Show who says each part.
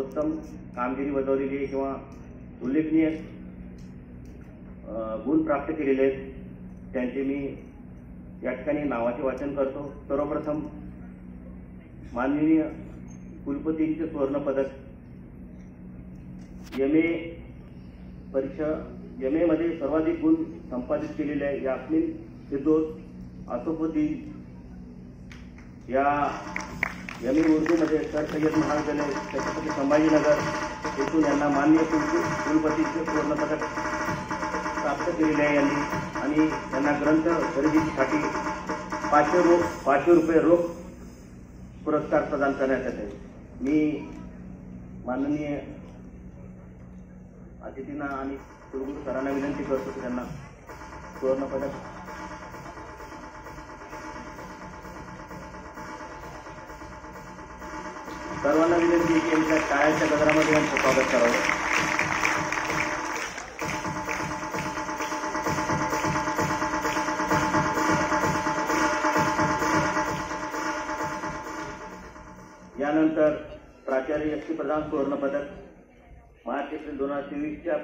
Speaker 1: सर्वोत्तम कामगिरी बजावलेली आहे किंवा उल्लेखनीय गुण प्राप्त केलेले आहेत त्यांचे मी या ठिकाणी नावाचे वाचन करतो। सर्वप्रथम माननीय कुलपतींचे स्वर्ण पदक, MA परीक्षा MA मध्ये सर्वाधिक गुण संपादित केलेले आहे यास्मिन फिरदौस आसफुद्दीन, या MA उर्दू मध्ये सर सय्यद महाविद्यालय छत्रपती संभाजीनगर येथून यांना माननीय कुलपतीचे स्वर्ण पदक प्राप्त केलेले आहे यांनी, आणि त्यांना ग्रंथ खरेदीसाठी 500 रुपये रोख पुरस्कार प्रदान करण्यात येत आहे। मी माननीय अतिथींना आणि कुलगुरू सरांना विनंती करतो की त्यांना स्वर्ण पदक सर्वांना विनंती की यांच्या टाळ्याच्या गजरामध्ये यांचं स्वागत करावं। यानंतर प्राचार्य यक्षी प्रधान स्वर्ण पदक मार्च एप्रिल 2023च्या